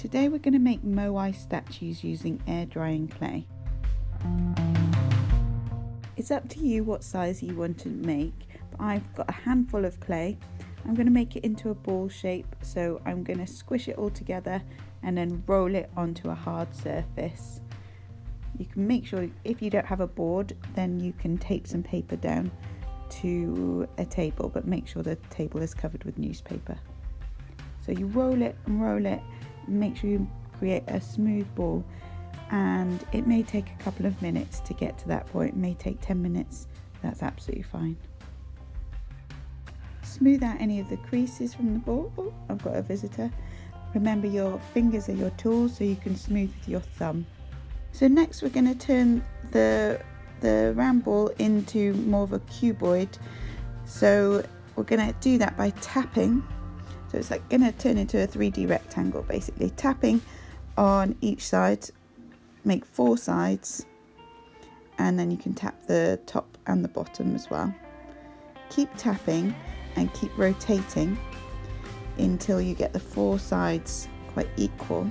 Today we're going to make Moai statues using air drying clay. It's up to you what size you want to make, but I've got a handful of clay. I'm going to make it into a ball shape, so I'm going to squish it all together and then roll it onto a hard surface. You can make sure, if you don't have a board, then you can tape some paper down to a table, but make sure the table is covered with newspaper. So you roll it and roll it, and make sure you create a smooth ball, and it may take a couple of minutes to get to that point. It may take 10 minutes, that's absolutely fine. Smooth out any of the creases from the ball. Oh, I've got a visitor. Remember, your fingers are your tools, so you can smooth with your thumb. So next we're going to turn the round ball into more of a cuboid. So we're going to do that by tapping. So it's like going to turn into a 3D rectangle, basically. Tapping on each side, make 4 sides, and then you can tap the top and the bottom as well. Keep tapping and keep rotating until you get the 4 sides quite equal.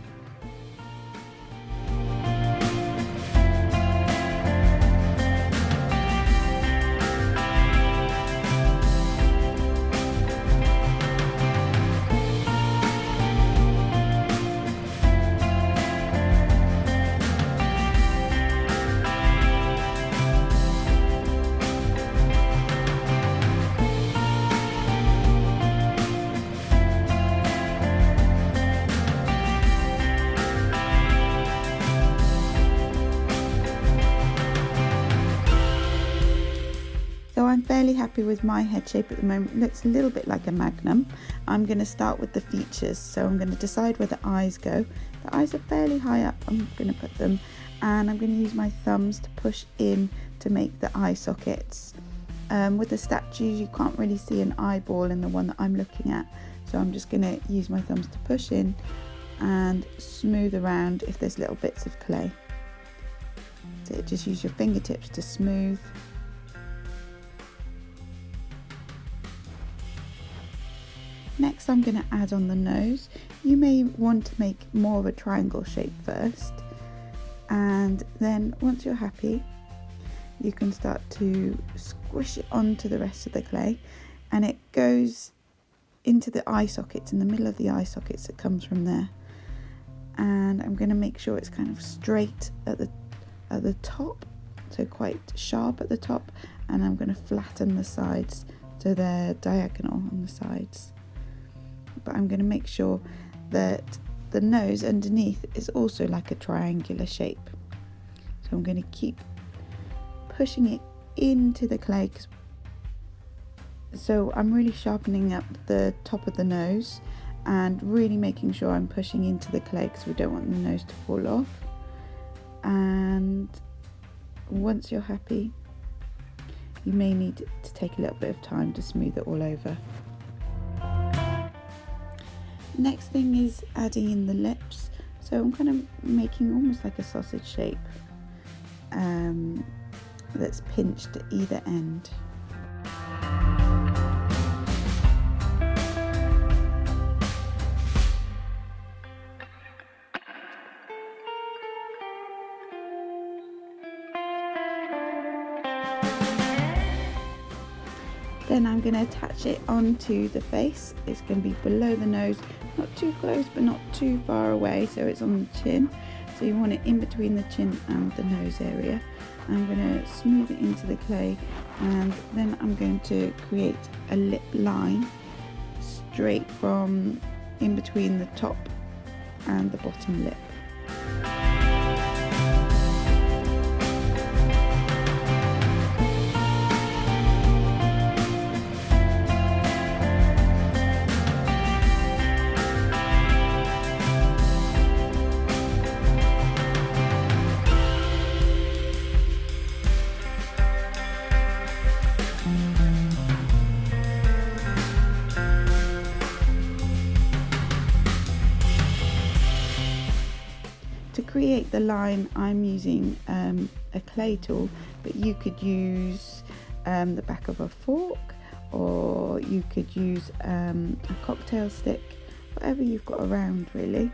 So I'm fairly happy with my head shape at the moment. It looks a little bit like a magnum. I'm going to start with the features. So I'm going to decide where the eyes go. The eyes are fairly high up. I'm going to put them, and I'm going to use my thumbs to push in to make the eye sockets. With the statues, you can't really see an eyeball in the one that I'm looking at. So I'm just going to use my thumbs to push in and smooth around if there's little bits of clay. So just use your fingertips to smooth. Next, I'm going to add on the nose. You may want to make more of a triangle shape first, and then once you're happy, you can start to squish it onto the rest of the clay, and it goes into the eye sockets, in the middle of the eye sockets that comes from there. And I'm going to make sure it's kind of straight at the top, so quite sharp at the top, and I'm going to flatten the sides so they're diagonal on the sides. But I'm going to make sure that the nose underneath is also like a triangular shape. So I'm going to keep pushing it into the clay. So I'm really sharpening up the top of the nose and really making sure I'm pushing into the clay, because we don't want the nose to fall off. And once you're happy, you may need to take a little bit of time to smooth it all over. Next thing is adding in the lips. So I'm kind of making almost like a sausage shape that's pinched at either end. Then I'm going to attach it onto the face. It's going to be below the nose, not too close but not too far away, so it's on the chin. So you want it in between the chin and the nose area. I'm going to smooth it into the clay, and then I'm going to create a lip line straight from in between the top and the bottom lip. To create the line, I'm using a clay tool, but you could use the back of a fork, or you could use a cocktail stick, whatever you've got around really.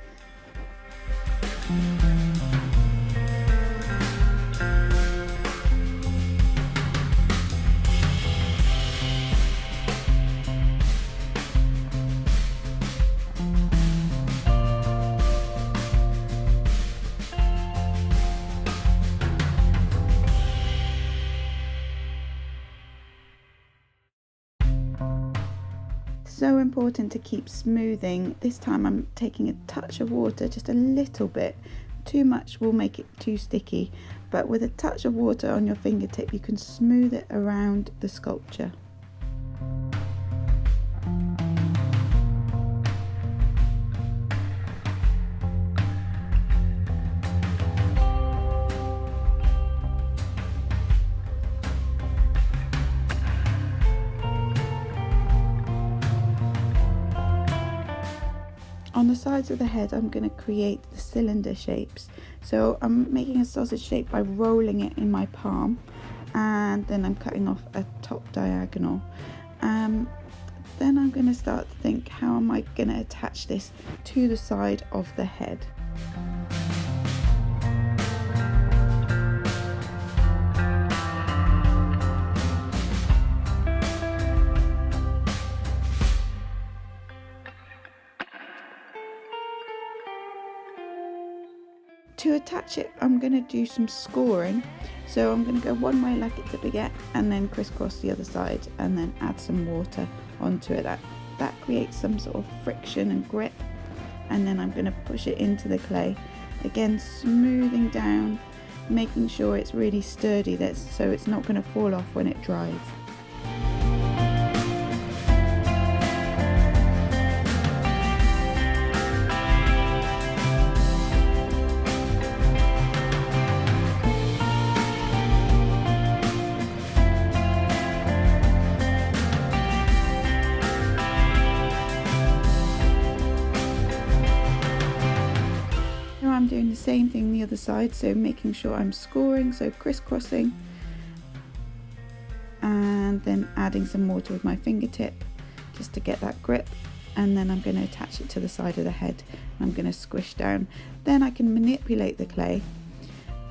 so important to keep smoothing. This time I'm taking a touch of water, just a little bit. Too much will make it too sticky, but with a touch of water on your fingertip you can smooth it around the sculpture. On the sides of the head I'm going to create the cylinder shapes. So I'm making a sausage shape by rolling it in my palm, and then I'm cutting off a top diagonal. Then I'm going to start to think, how am I going to attach this to the side of the head? To attach it, I'm going to do some scoring. So I'm going to go one way like it's a baguette and then crisscross the other side and then add some water onto it. That creates some sort of friction and grip, and then I'm going to push it into the clay. Again, smoothing down, making sure it's really sturdy, so it's not going to fall off when it dries. I'm doing the same thing the other side, so making sure I'm scoring, so crisscrossing and then adding some water with my fingertip just to get that grip, and then I'm going to attach it to the side of the head. I'm going to squish down. Then I can manipulate the clay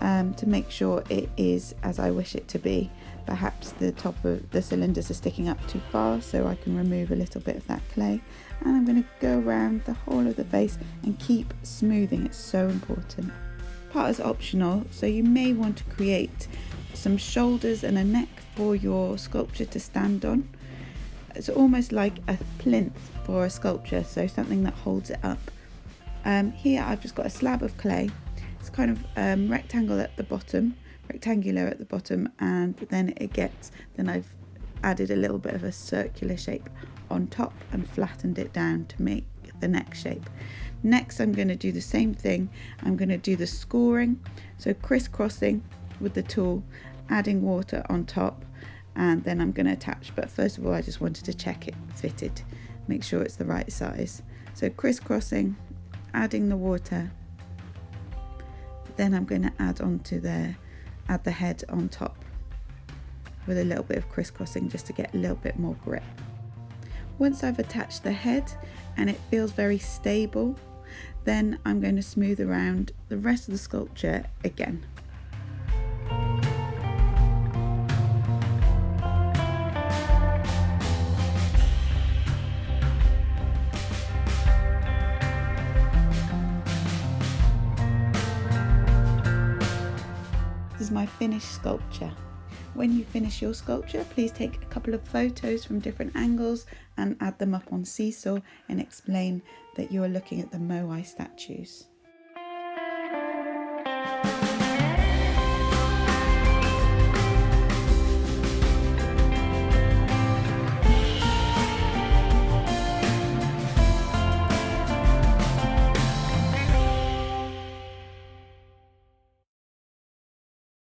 to make sure it is as I wish it to be. Perhaps the top of the cylinders are sticking up too far, so I can remove a little bit of that clay, and I'm going to go around the whole of the face and keep smoothing. It's so important. Part is optional, so you may want to create some shoulders and a neck for your sculpture to stand on. It's almost like a plinth for a sculpture, so something that holds it up. Here I've just got a slab of clay. It's kind of rectangular at the bottom, and then I've added a little bit of a circular shape on top and flattened it down to make the neck shape. Next I'm going to do the same thing. I'm going to do the scoring, so crisscrossing with the tool, adding water on top, and then I'm going to attach. But first of all I just wanted to check it fitted, make sure it's the right size. So crisscrossing, adding the water, then I'm going to add the head on top with a little bit of crisscrossing just to get a little bit more grip. Once I've attached the head and it feels very stable, then I'm going to smooth around the rest of the sculpture again. This is my finished sculpture. When you finish your sculpture, please take a couple of photos from different angles and add them up on Seesaw and explain that you are looking at the Moai statues.